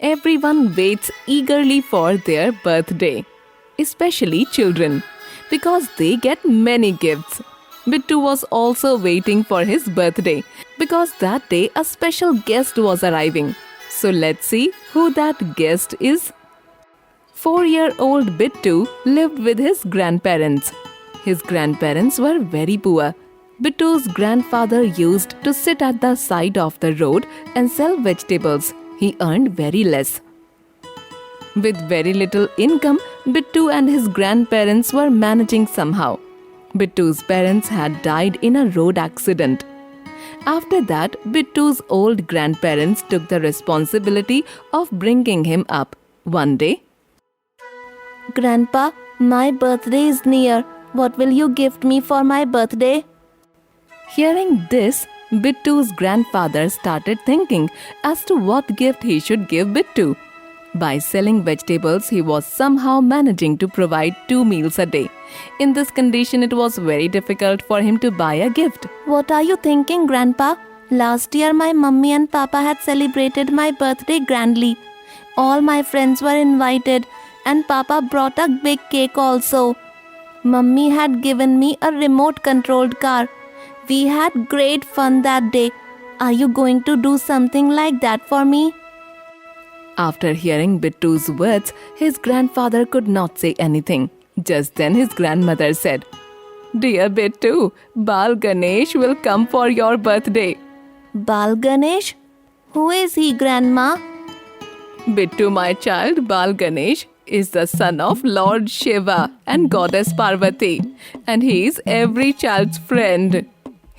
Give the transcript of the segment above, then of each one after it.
Everyone waits eagerly for their birthday, especially children, because they get many gifts. Bittu was also waiting for his birthday because that day a special guest was arriving. So let's see who that guest is. 4-year-old Bittu lived with his grandparents. His grandparents were very poor. Bittu's grandfather used to sit at the side of the road and sell vegetables. He earned very less. With very little income, Bittu and his grandparents were managing somehow. Bittu's parents had died in a road accident. After that, Bittu's old grandparents took the responsibility of bringing him up. One day, Grandpa, my birthday is near. What will you gift me for my birthday? hearing this, Bittu's grandfather started thinking as to what gift he should give Bittu. By selling vegetables, he was somehow managing to provide 2 meals a day. In this condition, it was very difficult for him to buy a gift. What are you thinking, Grandpa? Last year, my mummy and papa had celebrated my birthday grandly. All my friends were invited, and papa brought a big cake also. Mummy had given me a remote-controlled car. We had great fun that day. Are you going to do something like that for me? After hearing Bittu's words, his grandfather could not say anything. Just then his grandmother said, "Dear Bittu, Bal Ganesh will come for your birthday." Bal Ganesh? Who is he, Grandma? Bittu, my child, Bal Ganesh is the son of Lord Shiva and Goddess Parvati, and he is every child's friend.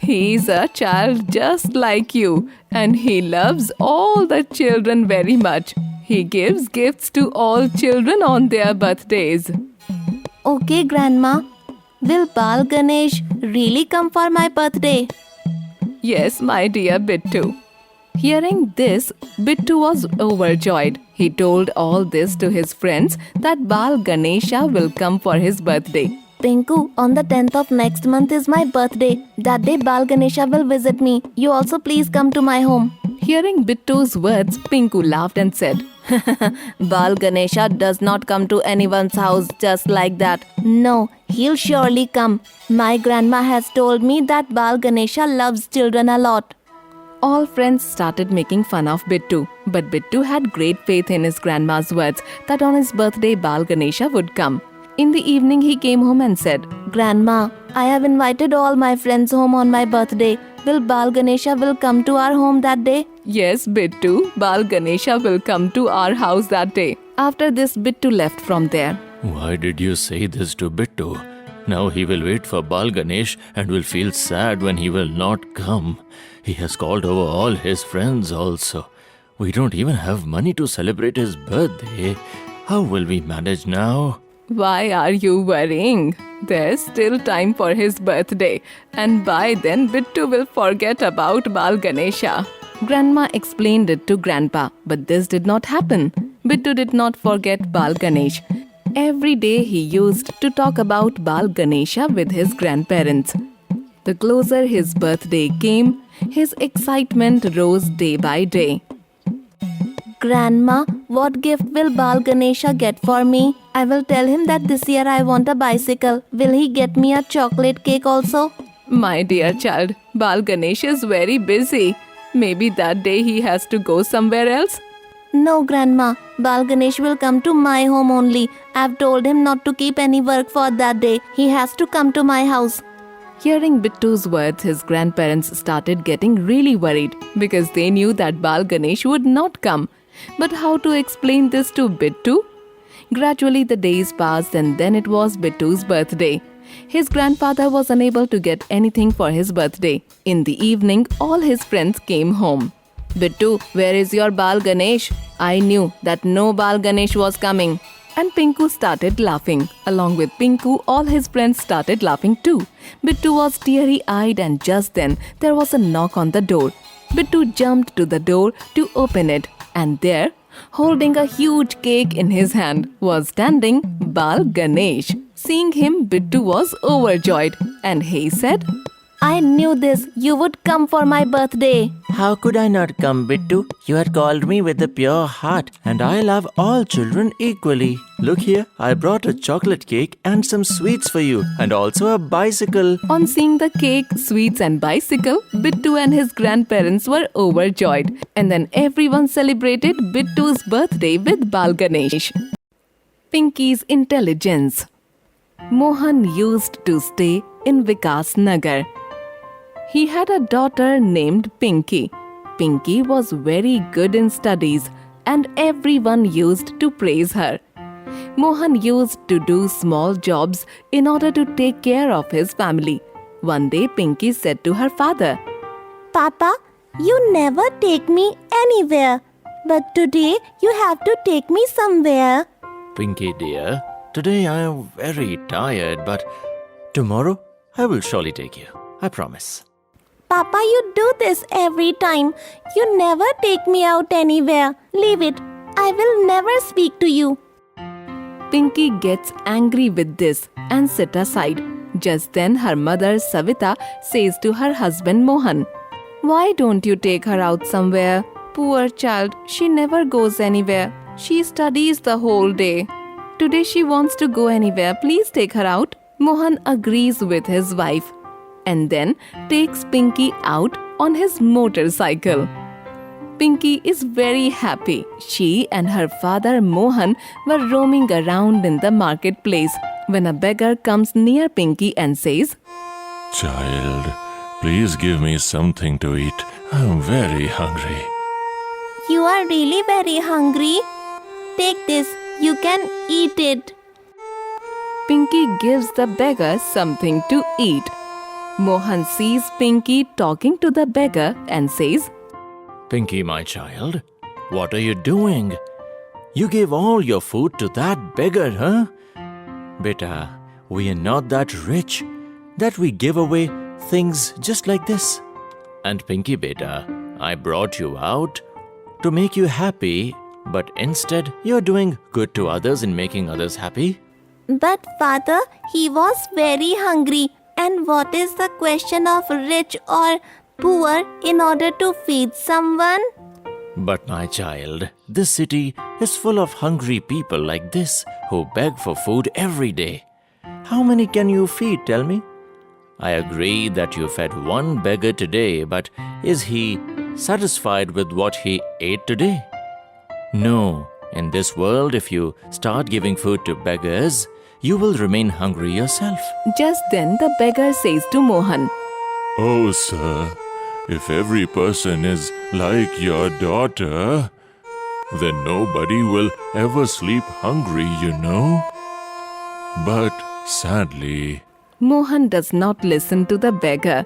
He is a child just like you, and he loves all the children very much. He gives gifts to all children on their birthdays. Okay, Grandma. Will Bal Ganesh really come for my birthday? Yes, my dear Bittu. Hearing this, Bittu was overjoyed. He told all this to his friends that Bal Ganesha will come for his birthday. Pinku, on the 10th of next month is my birthday. That day Bal Ganesha will visit me. You also please come to my home. Hearing Bittu's words, Pinku laughed and said, Bal Ganesha does not come to anyone's house just like that. No, he'll surely come. My grandma has told me that Bal Ganesha loves children a lot. All friends started making fun of Bittu, but Bittu had great faith in his grandma's words that on his birthday Bal Ganesha would come. In the evening, he came home and said, Grandma, I have invited all my friends home on my birthday. Will Bal Ganesha will come to our home that day? Yes, Bittu, Bal Ganesha will come to our house that day. After this, Bittu left from there. Why did you say this to Bittu? Now he will wait for Bal Ganesh and will feel sad when he will not come. He has called over all his friends also. We don't even have money to celebrate his birthday. How will we manage now? Why are you worrying? There's still time for his birthday, and by then Bittu will forget about Bal Ganesha. Grandma explained it to Grandpa, but this did not happen. Bittu did not forget Bal Ganesh. Every day he used to talk about Bal Ganesha with his grandparents. The closer his birthday came, his excitement rose day by day. Grandma, what gift will Bal Ganesha get for me? I will tell him that this year I want a bicycle. Will he get me a chocolate cake also? My dear child, Bal Ganesh is very busy. Maybe that day he has to go somewhere else? No, Grandma. Bal Ganesh will come to my home only. I've told him not to keep any work for that day. He has to come to my house. Hearing Bittu's words, his grandparents started getting really worried because they knew that Bal Ganesh would not come. But how to explain this to Bittu? Gradually the days passed and then it was Bittu's birthday. His grandfather was unable to get anything for his birthday. In the evening, all his friends came home. Bittu, where is your Bal Ganesh? I knew that no Bal Ganesh was coming. And Pinku started laughing. Along with Pinku, all his friends started laughing too. Bittu was teary-eyed and just then there was a knock on the door. Bittu jumped to the door to open it. And there, holding a huge cake in his hand, was standing Bal Ganesh. Seeing him, Bittu was overjoyed and he said, I knew this. You would come for my birthday. How could I not come, Bittu? You had called me with a pure heart, and I love all children equally. Look here, I brought a chocolate cake and some sweets for you, and also a bicycle. On seeing the cake, sweets, and bicycle, Bittu and his grandparents were overjoyed. And then everyone celebrated Bittu's birthday with Bal Ganesh. Pinki's intelligence. Mohan used to stay in Vikas Nagar. He had a daughter named Pinki. Pinki was very good in studies and everyone used to praise her. Mohan used to do small jobs in order to take care of his family. One day Pinki said to her father, Papa, you never take me anywhere. But today you have to take me somewhere. Pinky dear, today I am very tired, but tomorrow I will surely take you. I promise. Papa, you do this every time. You never take me out anywhere. Leave it. I will never speak to you. Pinki gets angry with this and sit aside. Just then her mother Savita says to her husband Mohan, "Why don't you take her out somewhere? Poor child, she never goes anywhere. She studies the whole day. Today she wants to go anywhere. Please take her out." Mohan agrees with his wife and then takes Pinki out on his motorcycle. Pinki is very happy. She and her father Mohan were roaming around in the marketplace when a beggar comes near Pinki and says, Child, please give me something to eat. I'm very hungry. You are really very hungry. Take this. You can eat it. Pinki gives the beggar something to eat. Mohan sees Pinki talking to the beggar and says, Pinky, my child, what are you doing? You gave all your food to that beggar, huh? Beta, we are not that rich that we give away things just like this. And Pinky, beta, I brought you out to make you happy, but instead you're doing good to others and making others happy. But father, he was very hungry. And what is the question of rich or poor in order to feed someone? But my child, this city is full of hungry people like this who beg for food every day. How many can you feed, tell me? I agree that you fed one beggar today, but is he satisfied with what he ate today? No. In this world, if you start giving food to beggars, you will remain hungry yourself. Just then the beggar says to Mohan, Oh, sir, if every person is like your daughter, then nobody will ever sleep hungry, you know. But sadly, Mohan does not listen to the beggar.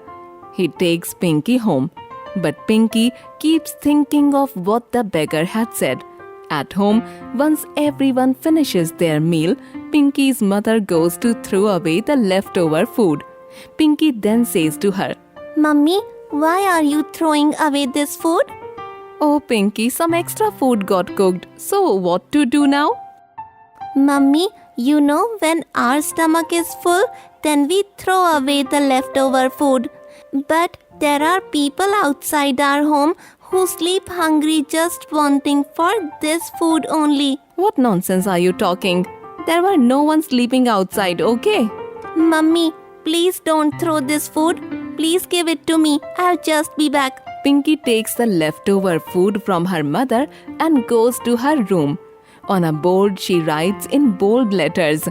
He takes Pinki home. But Pinki keeps thinking of what the beggar had said. At home, once everyone finishes their meal, Pinki's mother goes to throw away the leftover food. Pinki then says to her, Mummy, why are you throwing away this food? Oh Pinki, some extra food got cooked. So what to do now? Mummy, you know when our stomach is full, then we throw away the leftover food. But there are people outside our home who sleep hungry just wanting for this food only. What nonsense are you talking? There were no one sleeping outside, okay? Mummy, please don't throw this food. Please give it to me. I'll just be back. Pinki takes the leftover food from her mother and goes to her room. On a board she writes in bold letters,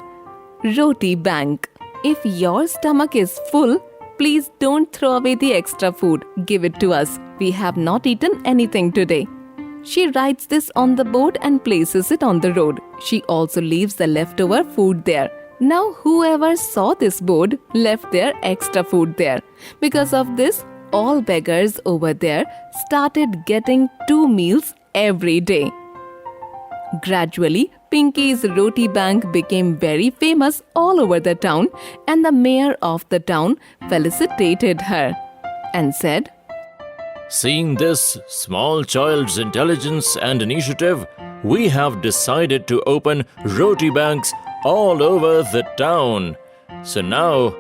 Roti Bank. If your stomach is full, please don't throw away the extra food. Give it to us. We have not eaten anything today. She writes this on the board and places it on the road. She also leaves the leftover food there. Now whoever saw this board left their extra food there. Because of this, all beggars over there started getting 2 meals every day. Gradually, Pinki's Roti Bank became very famous all over the town, and the mayor of the town felicitated her and said, Seeing this small child's intelligence and initiative, we have decided to open roti banks all over the town. So now,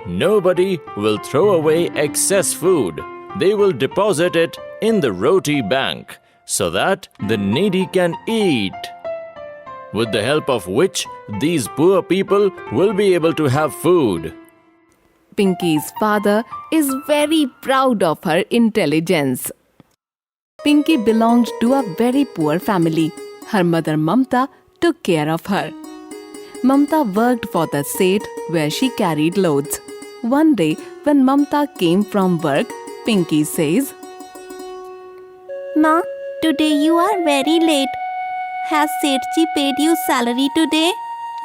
nobody will throw away excess food. They will deposit it in the roti bank so that the needy can eat, with the help of which these poor people will be able to have food. Pinky's father is very proud of her intelligence. Pinky belonged to a very poor family. Her mother Mamta took care of her. Mamta worked for the Seth where she carried loads. One day when Mamta came from work, Pinky says, Ma, today you are very late. Has Sethji paid you salary today?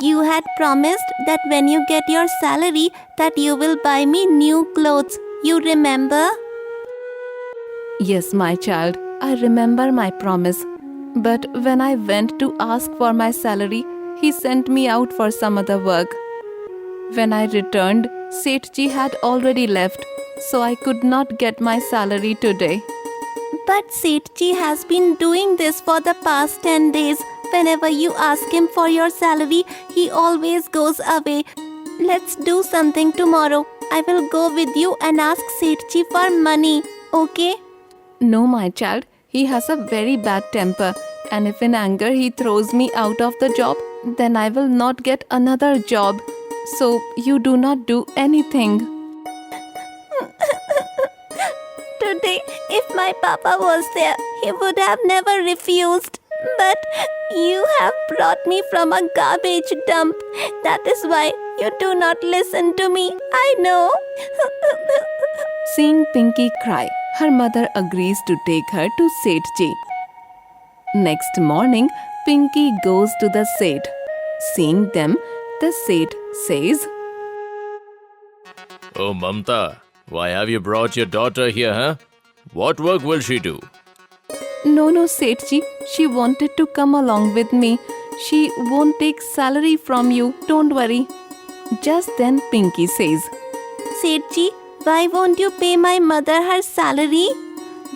You had promised that when you get your salary that you will buy me new clothes. You remember? Yes, my child, I remember my promise. But when I went to ask for my salary, he sent me out for some other work. When I returned, Sethji had already left, so I could not get my salary today. But Sethji has been doing this for the past 10 days. Whenever you ask him for your salary, he always goes away. Let's do something tomorrow. I will go with you and ask Sethji for money, okay? No, my child, he has a very bad temper, and if in anger he throws me out of the job, then I will not get another job. So you do not do anything. Today, if my papa was there, he would have never refused. But you have brought me from a garbage dump. That is why you do not listen to me. I know. Seeing Pinky cry, her mother agrees to take her to Sethji. Next morning, Pinky goes to the Seth. Seeing them, the Seth says, Oh, Mamta, why have you brought your daughter here, huh? What work will she do? No, Sethji, she wanted to come along with me. She won't take salary from you, don't worry. Just then Pinky says, Sethji, why won't you pay my mother her salary?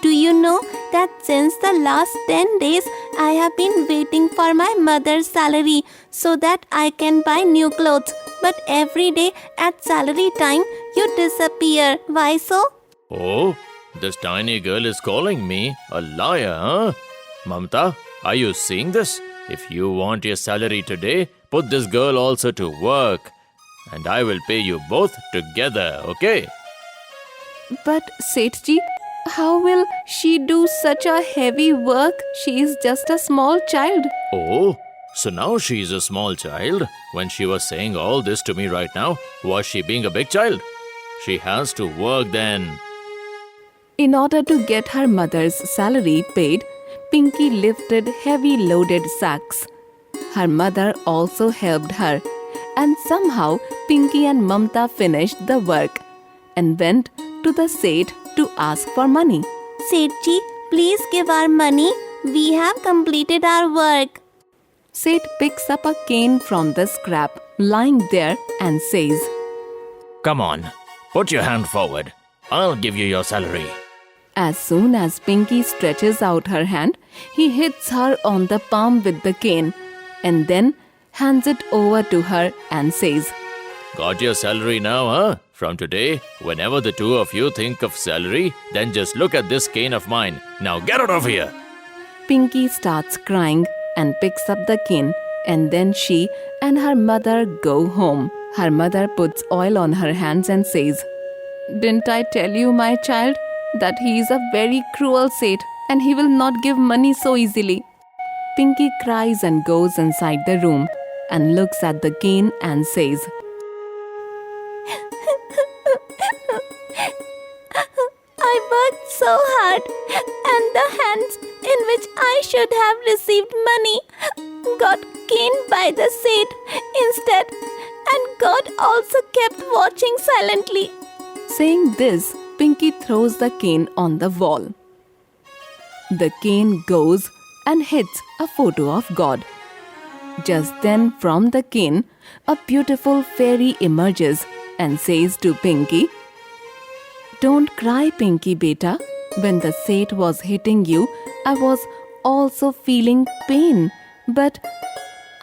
Do you know that since the last 10 days, I have been waiting for my mother's salary so that I can buy new clothes. But every day at salary time, you disappear. Why so? Oh, this tiny girl is calling me a liar, huh? Mamta, are you seeing this? If you want your salary today, put this girl also to work. And I will pay you both together, okay? But Sethji, how will she do such a heavy work? She is just a small child. Oh, so now she is a small child. When she was saying all this to me right now, was she being a big child? She has to work then. In order to get her mother's salary paid, Pinky lifted heavy loaded sacks. Her mother also helped her, and somehow Pinky and Mamta finished the work and went to the Seth to ask for money. Sethji, please give our money. We have completed our work. Seth picks up a cane from the scrap lying there and says, Come on, put your hand forward. I'll give you your salary. As soon as Pinky stretches out her hand, he hits her on the palm with the cane and then hands it over to her and says, Got your salary now, huh? From today, whenever the two of you think of salary, then just look at this cane of mine. Now get out of here. Pinky starts crying and picks up the cane, and then she and her mother go home. Her mother puts oil on her hands and says, Didn't I tell you, my child, that he is a very cruel Seth and he will not give money so easily? Pinky cries and goes inside the room and looks at the cane and says, I worked so hard, and the hands in which I should have received money got caned by the Seth instead, and God also kept watching silently. Saying this, Pinky throws the cane on the wall. The cane goes and hits a photo of God. Just then, from the cane, a beautiful fairy emerges and says to Pinky, Don't cry, Pinky beta. When the Seth was hitting you, I was also feeling pain, but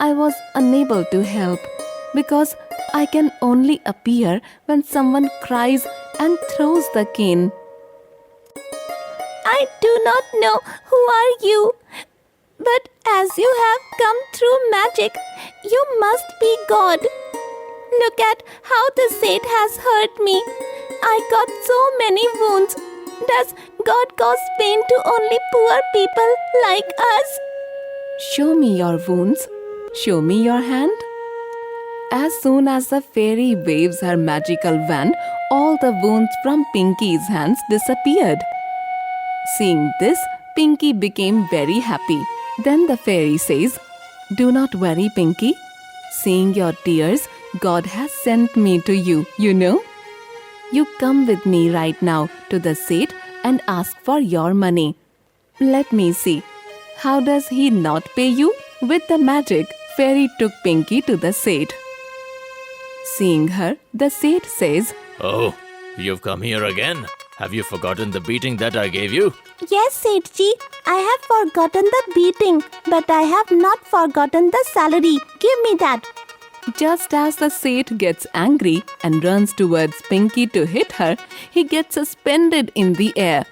I was unable to help. because I can only appear when someone cries and throws the cane. I do not know who are you, but as you have come through magic, you must be God. Look at how the Seth has hurt me. I got so many wounds. Does God cause pain to only poor people like us? Show me your wounds. Show me your hand. As soon as the fairy waves her magical wand, all the wounds from Pinky's hands disappeared. Seeing this, Pinky became very happy. Then the fairy says, "Do not worry, Pinky. Seeing your tears, God has sent me to you, you know. You come with me right now to the Seth and ask for your money. Let me see. How does he not pay you?" With the magic, fairy took Pinky to the Seth. Seeing her, the Seth says, Oh, you've come here again? Have you forgotten the beating that I gave you? Yes, Sethji, I have forgotten the beating, but I have not forgotten the salary. Give me that. Just as the Seth gets angry and runs towards Pinky to hit her, he gets suspended in the air.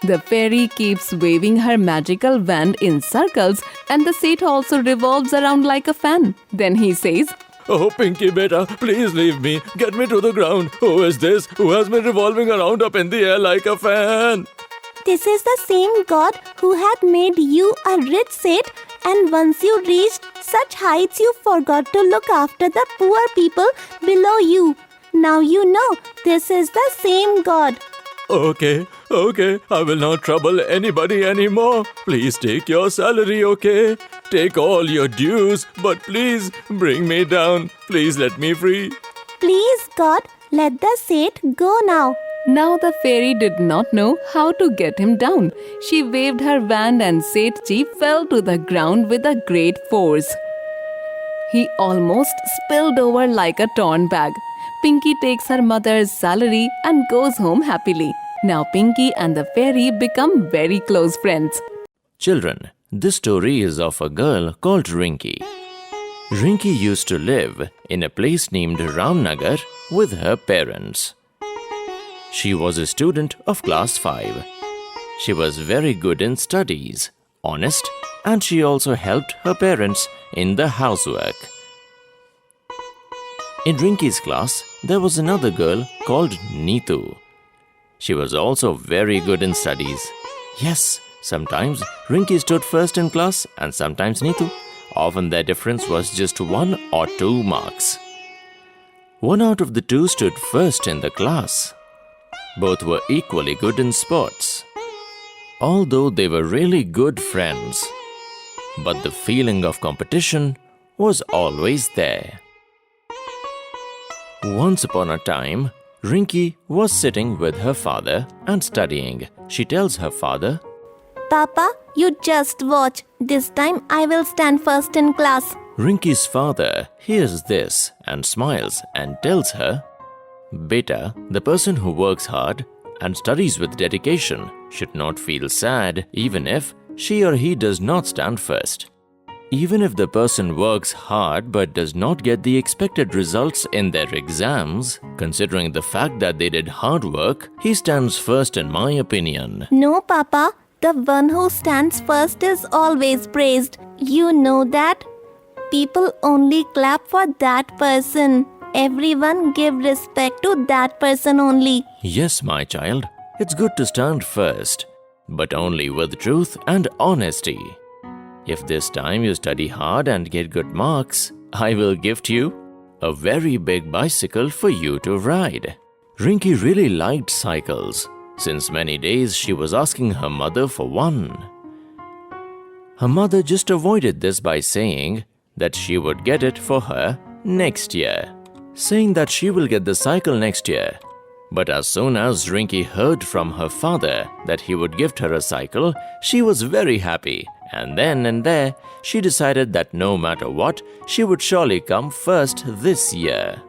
The fairy keeps waving her magical wand in circles and the Seth also revolves around like a fan. Then he says, Oh, Pinky beta, please leave me. Get me to the ground. Who is this who has been revolving around up in the air like a fan? This is the same God who had made you a rich Seth, and once you reached such heights you forgot to look after the poor people below you. Now you know this is the same God. Okay, I will not trouble anybody anymore. Please take your salary, okay? Take all your dues, but please bring me down. Please let me free. Please, God, let the Seth go now. Now the fairy did not know how to get him down. She waved her wand and Sethji fell to the ground with a great force. He almost spilled over like a torn bag. Pinky takes her mother's salary and goes home happily. Now Pinky and the fairy become very close friends. Children, this story is of a girl called Rinky. Rinky used to live in a place named Ramnagar with her parents. She was a student of class 5. She was very good in studies, honest, and she also helped her parents in the housework. In Rinky's class, there was another girl called Neetu. She was also very good in studies. Yes, sometimes Rinky stood first in class and sometimes Neetu. Often their difference was just 1 or 2 marks. One out of the two stood first in the class. Both were equally good in sports. Although they were really good friends, but the feeling of competition was always there. Once upon a time, Rinky was sitting with her father and studying. She tells her father, Papa, you just watch. This time I will stand first in class. Rinky's father hears this and smiles and tells her, Beta, the person who works hard and studies with dedication should not feel sad even if she or he does not stand first. Even if the person works hard but does not get the expected results in their exams, considering the fact that they did hard work, he stands first in my opinion. No, Papa. The one who stands first is always praised. You know that? People only clap for that person. Everyone give respect to that person only. Yes, my child, it's good to stand first, but only with truth and honesty. If this time you study hard and get good marks, I will gift you a very big bicycle for you to ride. Rinky really liked cycles. Since many days she was asking her mother for one. Her mother just avoided this by saying that she would get it for her next year. Saying that she will get the cycle next year. But as soon as Rinky heard from her father that he would gift her a cycle, she was very happy. And then and there, she decided that no matter what, she would surely come first this year.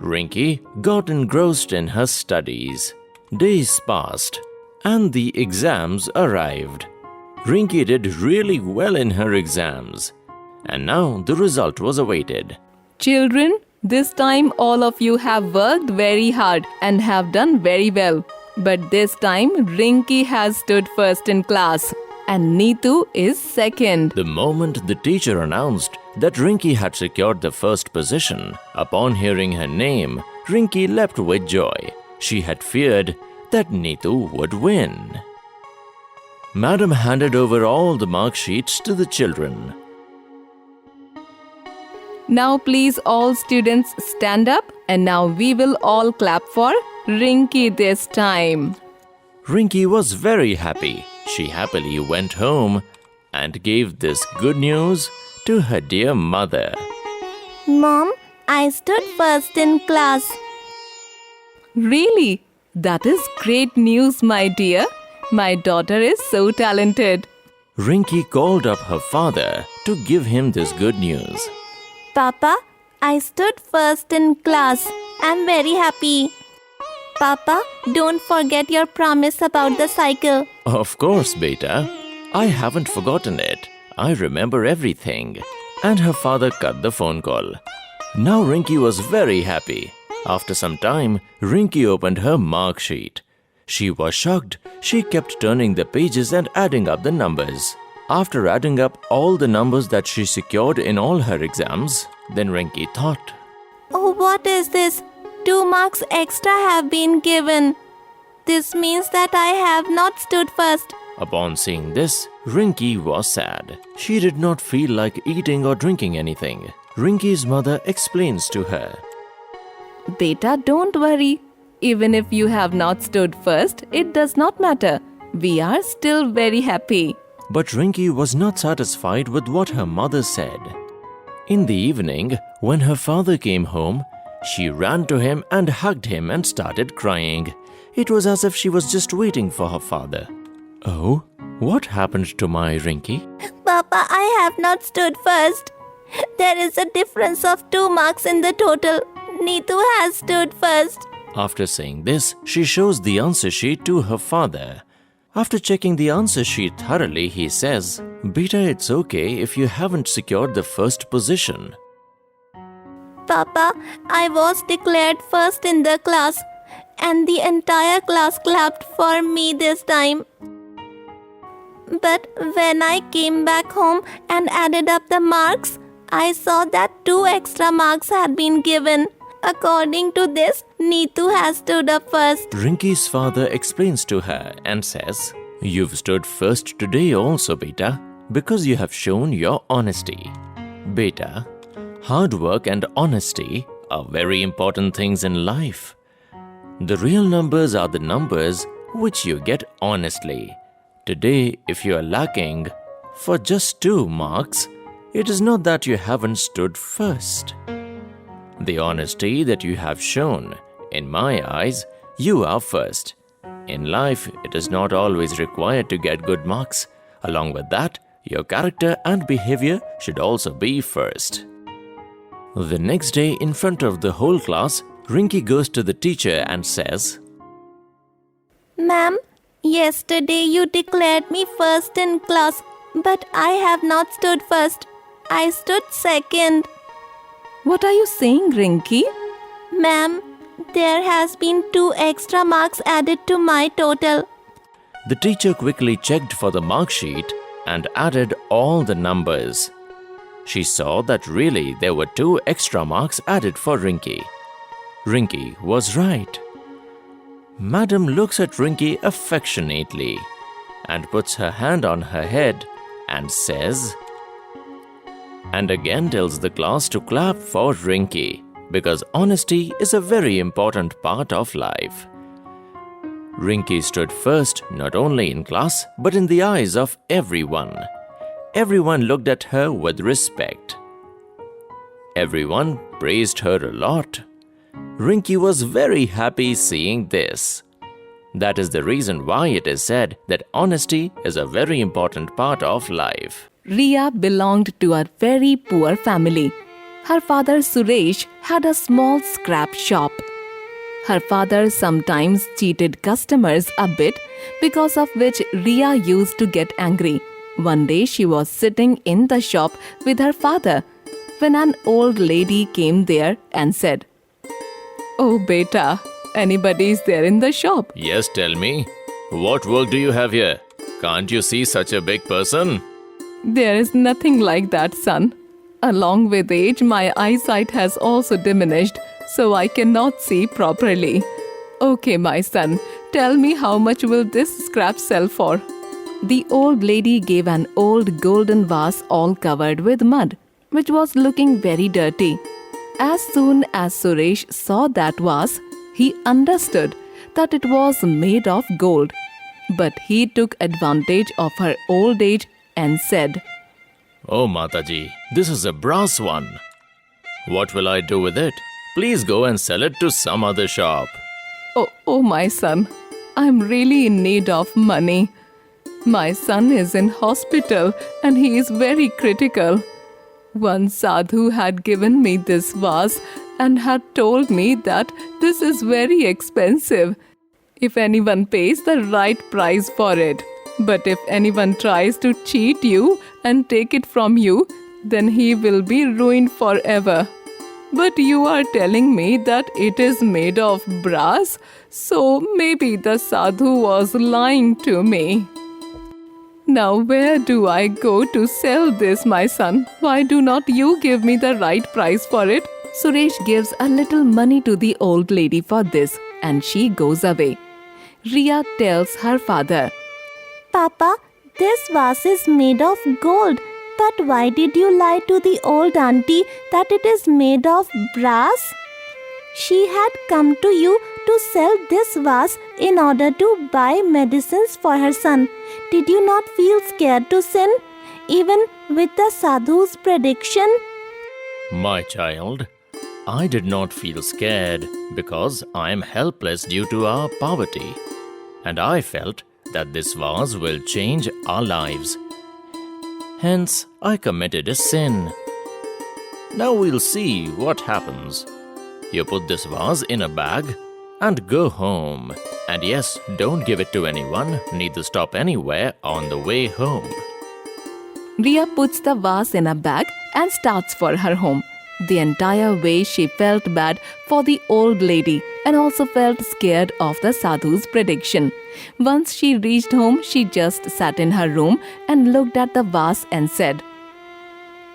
Rinky got engrossed in her studies. Days passed, and the exams arrived. Rinky did really well in her exams. And now the result was awaited. Children, this time all of you have worked very hard and have done very well. But this time Rinky has stood first in class and Neetu is second. The moment the teacher announced that Rinky had secured the first position, upon hearing her name, Rinky leapt with joy. She had feared that Neetu would win. Madam handed over all the mark sheets to the children. Now please all students stand up and now we will all clap for Rinky this time. Rinky was very happy. She happily went home and gave this good news to her dear mother. Mom, I stood first in class. Really? That is great news, my dear. My daughter is so talented. Rinky called up her father to give him this good news. Papa, I stood first in class. I'm very happy. Papa, don't forget your promise about the cycle. Of course, beta. I haven't forgotten it. I remember everything. And her father cut the phone call. Now Rinky was very happy. After some time, Rinky opened her mark sheet. She was shocked. She kept turning the pages and adding up the numbers. After adding up all the numbers that she secured in all her exams, then Rinky thought, Oh, what is this? 2 marks extra have been given. This means that I have not stood first. Upon seeing this, Rinky was sad. She did not feel like eating or drinking anything. Rinky's mother explains to her, Beta, don't worry. Even if you have not stood first, it does not matter. We are still very happy. But Rinky was not satisfied with what her mother said. In the evening, when her father came home, she ran to him and hugged him and started crying. It was as if she was just waiting for her father. Oh, what happened to my Rinky? Papa, I have not stood first. There is a difference of 2 marks in the total. Neetu has stood first. After saying this, she shows the answer sheet to her father. After checking the answer sheet thoroughly, he says, Beta, it's okay if you haven't secured the first position. Papa, I was declared first in the class and the entire class clapped for me this time. But when I came back home and added up the marks, I saw that 2 extra marks had been given. According to this, Neetu has stood up first. Rinky's father explains to her and says, You've stood first today also, Beta, because you have shown your honesty. Beta, hard work and honesty are very important things in life. The real numbers are the numbers which you get honestly. Today, if you are lacking for just 2 marks, it is not that you haven't stood first. The honesty that you have shown, in my eyes, you are first. In life, it is not always required to get good marks. Along with that, your character and behavior should also be first. The next day, in front of the whole class, Rinky goes to the teacher and says, Ma'am, yesterday you declared me first in class, but I have not stood first. I stood second. What are you saying, Rinky? Ma'am, there has been 2 extra marks added to my total. The teacher quickly checked for the mark sheet and added all the numbers. She saw that really there were 2 extra marks added for Rinky. Rinky was right. Madam looks at Rinky affectionately and puts her hand on her head and says, and again tells the class to clap for Rinky because honesty is a very important part of life. Rinky stood first not only in class but in the eyes of everyone. Everyone looked at her with respect. Everyone praised her a lot. Rinky was very happy seeing this. That is the reason why it is said that honesty is a very important part of life. Riya belonged to a very poor family. Her father Suresh had a small scrap shop. Her father sometimes cheated customers a bit, because of which Riya used to get angry. One day she was sitting in the shop with her father when an old lady came there and said, "Oh beta, anybody is there in the shop?" Yes, tell me. What work do you have here? Can't you see such a big person? "There is nothing like that, son. Along with age, my eyesight has also diminished, so I cannot see properly." "Okay, my son, tell me how much will this scrap sell for?" The old lady gave an old golden vase all covered with mud, which was looking very dirty. As soon as Suresh saw that vase, he understood that it was made of gold. But he took advantage of her old age and said, Oh, Mataji, this is a brass one. What will I do with it? Please go and sell it to some other shop. Oh, my son, I'm really in need of money. My son is in hospital and he is very critical. One sadhu had given me this vase and had told me that this is very expensive if anyone pays the right price for it. But if anyone tries to cheat you and take it from you, then he will be ruined forever. But you are telling me that it is made of brass, so maybe the sadhu was lying to me. Now where do I go to sell this, my son? Why do not you give me the right price for it? Suresh gives a little money to the old lady for this and she goes away. Riya tells her father, Papa, this vase is made of gold. But why did you lie to the old auntie that it is made of brass? She had come to you to sell this vase in order to buy medicines for her son. Did you not feel scared to sin, even with the sadhu's prediction? My child, I did not feel scared because I am helpless due to our poverty. And I felt that this vase will change our lives. Hence, I committed a sin. Now we'll see what happens. You put this vase in a bag and go home. And yes, don't give it to anyone, neither stop anywhere on the way home. Riya puts the vase in a bag and starts for her home. The entire way she felt bad for the old lady and also felt scared of the sadhu's prediction. Once she reached home, she just sat in her room and looked at the vase and said,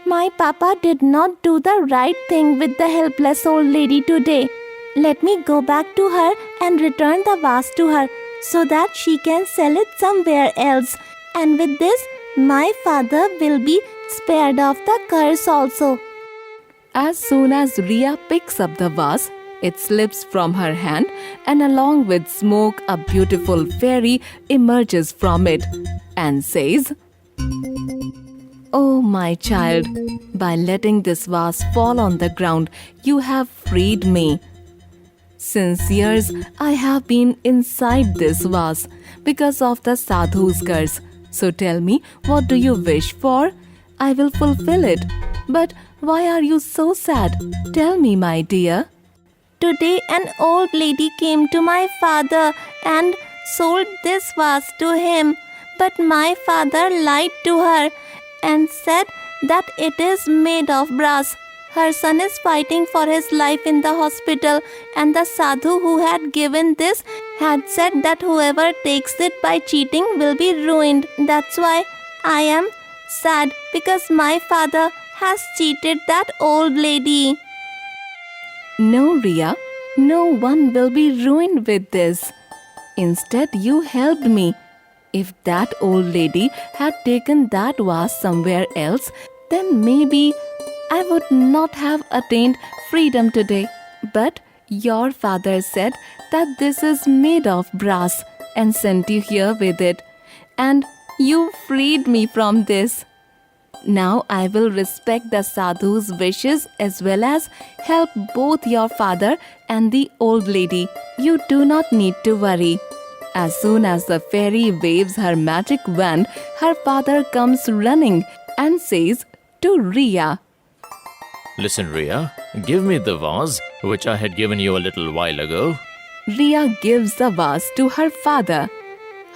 My papa did not do the right thing with the helpless old lady today. Let me go back to her and return the vase to her so that she can sell it somewhere else. And with this, my father will be spared of the curse also. As soon as Riya picks up the vase, it slips from her hand and along with smoke a beautiful fairy emerges from it and says, Oh my child, by letting this vase fall on the ground, you have freed me. Since years, I have been inside this vase because of the sadhu's curse. So tell me, what do you wish for? I will fulfill it. But why are you so sad? Tell me, my dear. Today an old lady came to my father and sold this vase to him. But my father lied to her and said that it is made of brass. Her son is fighting for his life in the hospital, and the sadhu who had given this had said that whoever takes it by cheating will be ruined. That's why I am sad because my father has cheated that old lady. No, Riya, no one will be ruined with this. Instead, you helped me. If that old lady had taken that vase somewhere else, then maybe I would not have attained freedom today. But your father said that this is made of brass and sent you here with it. And you freed me from this. Now I will respect the sadhu's wishes as well as help both your father and the old lady. You do not need to worry. As soon as the fairy waves her magic wand, her father comes running and says to Riya, Listen, Riya, give me the vase which I had given you a little while ago. Riya gives the vase to her father.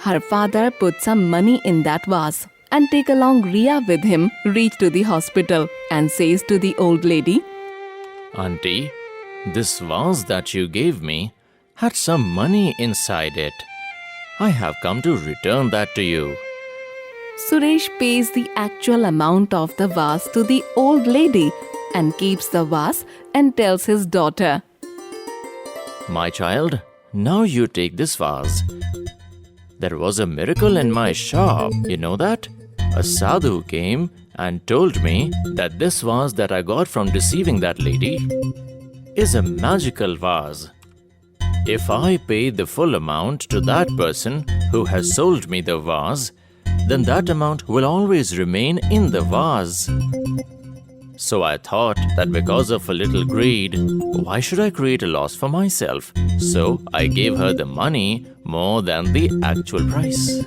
Her father puts some money in that vase and take along Ria with him, reach to the hospital and says to the old lady, Auntie, this vase that you gave me had some money inside it. I have come to return that to you. Suresh pays the actual amount of the vase to the old lady and keeps the vase and tells his daughter, My child, now you take this vase. There was a miracle in my shop, you know that? A sadhu came and told me that this vase that I got from deceiving that lady is a magical vase. If I pay the full amount to that person who has sold me the vase, then that amount will always remain in the vase. So I thought that because of a little greed, why should I create a loss for myself? So I gave her the money more than the actual price.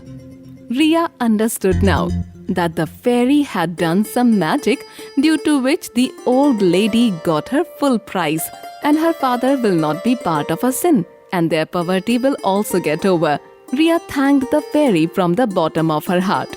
Ria understood now that the fairy had done some magic due to which the old lady got her full price and her father will not be part of her sin and their poverty will also get over. Ria thanked the fairy from the bottom of her heart.